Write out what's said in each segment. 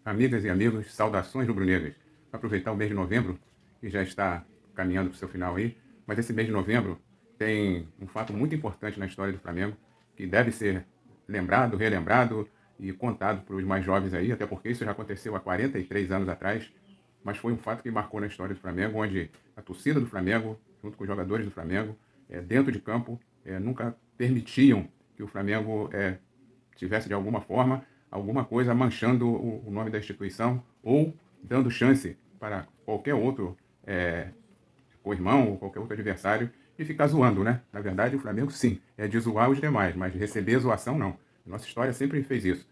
Amigas e amigos, saudações rubro-negras. Vou aproveitar o mês de novembro, que já está caminhando para o seu final aí, mas esse mês de novembro tem um fato muito importante na história do Flamengo, que deve ser lembrado, relembrado e contado para os mais jovens aí, até porque isso já aconteceu há 43 anos atrás, mas foi um fato que marcou na história do Flamengo, onde a torcida do Flamengo, junto com os jogadores do Flamengo, dentro de campo, nunca permitiam que o Flamengo tivesse de alguma forma alguma coisa manchando o nome da instituição ou dando chance para qualquer outro co-irmão ou qualquer outro adversário de ficar zoando, né? Na verdade, o Flamengo sim, é de zoar os demais, mas de receber zoação não. Nossa história sempre fez isso.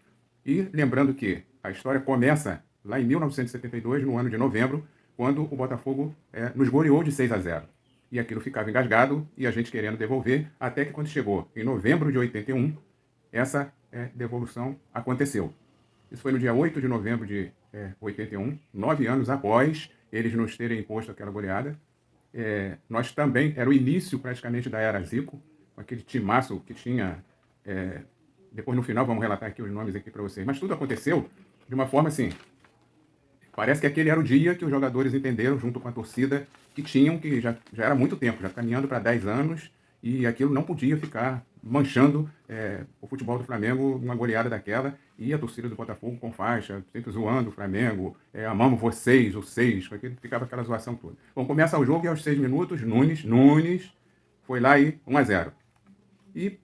E lembrando que a história começa lá em 1972, no ano de novembro, quando o Botafogo nos goleou de 6-0. E aquilo ficava engasgado e a gente querendo devolver, até que quando chegou em novembro de 81, essa devolução aconteceu. Isso foi no dia 8 de novembro de 81, 9 anos após eles nos terem imposto aquela goleada. Nós também, era o início praticamente da era Zico, com aquele timaço que tinha. Depois no final vamos relatar aqui os nomes aqui para vocês. Mas tudo aconteceu de uma forma assim. Parece que aquele era o dia que os jogadores entenderam, junto com a torcida, que tinham, que já era muito tempo, já caminhando para 10 anos, e aquilo não podia ficar manchando o futebol do Flamengo uma goleada daquela, e a torcida do Botafogo com faixa, sempre zoando o Flamengo, amamos vocês, os seis, ficava aquela zoação toda. Bom, começa o jogo e aos 6 minutos, Nunes foi lá e 1-0. E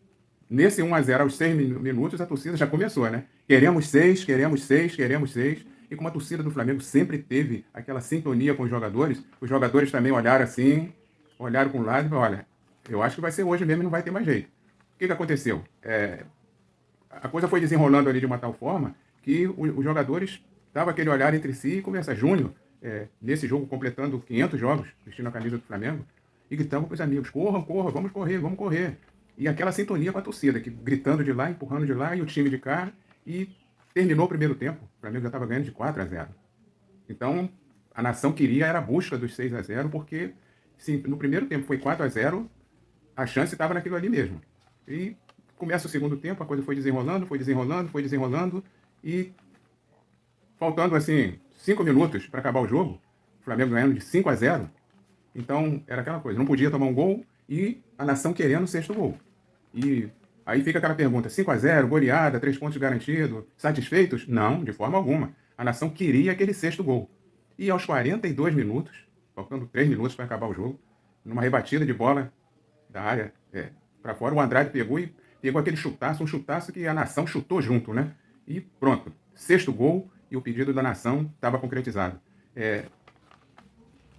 nesse 1-0 aos 6 minutos, a torcida já começou, né? Queremos seis, queremos seis, queremos seis. E como a torcida do Flamengo sempre teve aquela sintonia com os jogadores também olharam assim, olharam para um lado e falaram, olha, eu acho que vai ser hoje mesmo e não vai ter mais jeito. O que aconteceu? A coisa foi desenrolando ali de uma tal forma que os jogadores davam aquele olhar entre si e começa Júnior, nesse jogo completando 500 jogos, vestindo a camisa do Flamengo, e gritando para os amigos, corram, corram, vamos correr, vamos correr. E aquela sintonia com a torcida, que gritando de lá, empurrando de lá, e o time de cá, e terminou o primeiro tempo. O Flamengo já estava ganhando de 4-0. Então, a nação queria era a busca dos 6-0, porque se no primeiro tempo foi 4-0, a chance estava naquilo ali mesmo. E começa o segundo tempo, a coisa foi desenrolando, foi desenrolando, foi desenrolando, e faltando assim 5 minutos para acabar o jogo, o Flamengo ganhando de 5-0. Então, era aquela coisa, não podia tomar um gol e a nação querendo o sexto gol. E aí fica aquela pergunta, 5-0, goleada, 3 pontos garantidos, satisfeitos? Não, de forma alguma. A nação queria aquele sexto gol. E aos 42 minutos, faltando 3 minutos para acabar o jogo, numa rebatida de bola da área para fora, o Andrade pegou aquele chutaço, um chutaço que a nação chutou junto, né? E pronto, sexto gol e o pedido da nação estava concretizado.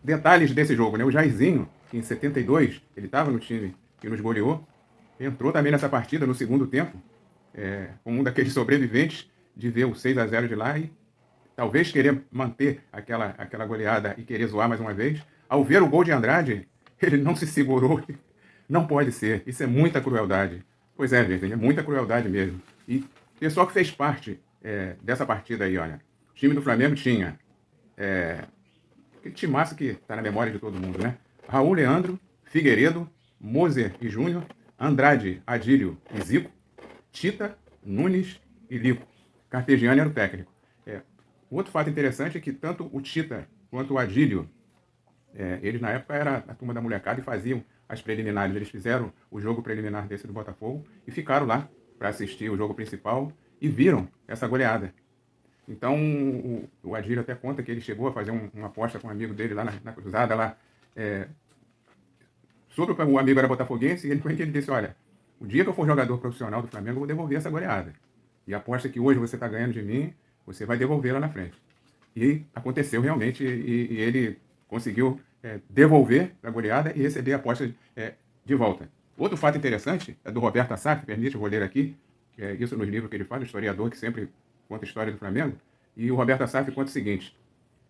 Detalhes desse jogo, né? O Jairzinho, que em 72, ele estava no time que nos goleou, entrou também nessa partida no segundo tempo, como um daqueles sobreviventes de ver o 6-0 de lá e talvez querer manter aquela goleada e querer zoar mais uma vez. Ao ver o gol de Andrade, ele não se segurou. Não pode ser. Isso é muita crueldade. Pois é, gente, é muita crueldade mesmo. E o pessoal que fez parte dessa partida aí, olha. O time do Flamengo tinha aquele timaço que está na memória de todo mundo, né? Raul Leandro, Figueiredo, Moser e Júnior, Andrade, Adílio e Zico, Tita, Nunes e Lico. Carpegiani era o técnico. Outro fato interessante é que tanto o Tita quanto o Adílio, eles na época era a turma da molecada e faziam as preliminares. Eles fizeram o jogo preliminar desse do Botafogo e ficaram lá para assistir o jogo principal e viram essa goleada. Então, o Adílio até conta que ele chegou a fazer uma aposta com um amigo dele lá na cruzada, lá, sobre o amigo era botafoguense, e ele disse, olha, o dia que eu for jogador profissional do Flamengo, eu vou devolver essa goleada. E aposta que hoje você está ganhando de mim, você vai devolver lá na frente. E aconteceu realmente, e ele conseguiu devolver a goleada e receber a aposta de volta. Outro fato interessante é do Roberto Assaf, permite eu vou ler aqui, isso nos livros que ele fala, o historiador que sempre conta a história do Flamengo, e o Roberto Assaf conta o seguinte,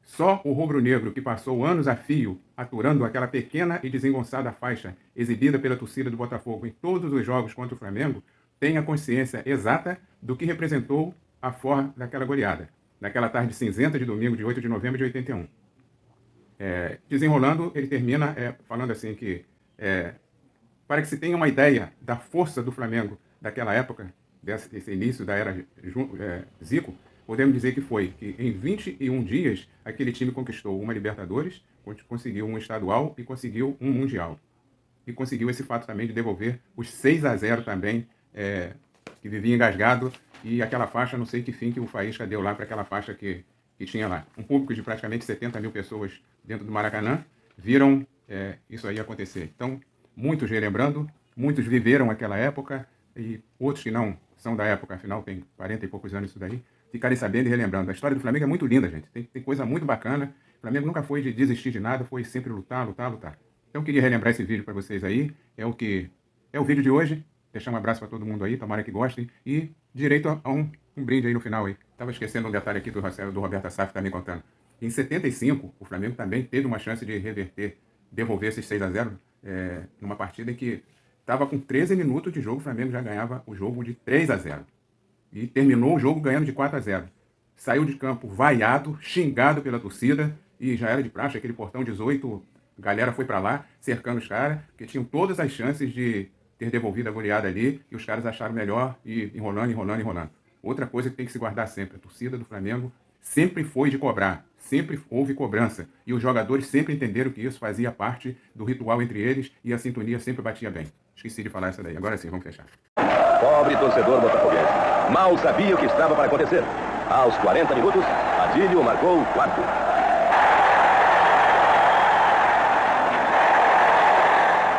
só o rubro-negro que passou anos a fio aturando aquela pequena e desengonçada faixa exibida pela torcida do Botafogo em todos os jogos contra o Flamengo tem a consciência exata do que representou a forra daquela goleada, naquela tarde cinzenta de domingo de 8 de novembro de 81. Desenrolando, ele termina falando assim que, para que se tenha uma ideia da força do Flamengo daquela época, desse início da era Zico, podemos dizer que foi que em 21 dias aquele time conquistou uma Libertadores, conseguiu um estadual e conseguiu um Mundial. E conseguiu esse fato também de devolver os 6-0 também, que vivia engasgado, e aquela faixa, não sei que fim que o Faísca deu lá para aquela faixa que tinha lá. Um público de praticamente 70 mil pessoas dentro do Maracanã viram isso aí acontecer. Então, muitos relembrando, muitos viveram aquela época, e outros que não são da época, afinal tem 40 e poucos anos isso daí, ficarem sabendo e relembrando. A história do Flamengo é muito linda, gente. Tem coisa muito bacana. O Flamengo nunca foi de desistir de nada, foi sempre lutar, lutar, lutar. Então, eu queria relembrar esse vídeo para vocês aí. É o vídeo de hoje. Deixar um abraço para todo mundo aí, tomara que gostem. E direito a um brinde aí no final aí. Estava esquecendo um detalhe aqui do Roberto Assaf também contando. Em 75, o Flamengo também teve uma chance de reverter, devolver esses 6-0 numa partida em que estava com 13 minutos de jogo, o Flamengo já ganhava o jogo de 3-0. E terminou o jogo ganhando de 4-0. Saiu de campo vaiado, xingado pela torcida, e já era de praxe, aquele portão 18, a galera foi para lá, cercando os caras, que tinham todas as chances de ter devolvido a goleada ali, e os caras acharam melhor ir enrolando. Outra coisa que tem que se guardar sempre, a torcida do Flamengo sempre foi de cobrar, sempre houve cobrança, e os jogadores sempre entenderam que isso fazia parte do ritual entre eles, e a sintonia sempre batia bem. Esqueci de falar essa daí, agora sim, vamos fechar. Pobre torcedor botafoguense, mal sabia o que estava para acontecer. Aos 40 minutos, Adílio marcou o quarto.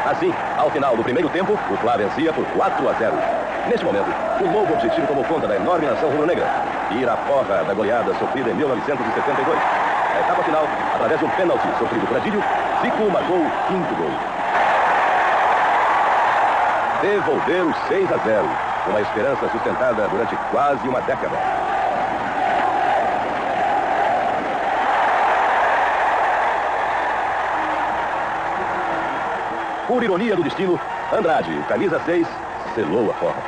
Assim, ao final do primeiro tempo, o Fla vencia por 4-0. Neste momento, um novo objetivo tomou conta da enorme nação rubro-negra: ir à porra da goleada sofrida em 1972. Na etapa final, através de um pênalti sofrido por Adílio, Zico marcou o quinto gol. Devolver os 6-0, uma esperança sustentada durante quase uma década. Por ironia do destino, Andrade, o camisa 6, selou a forra.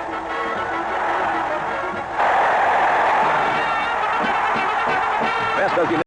Festas de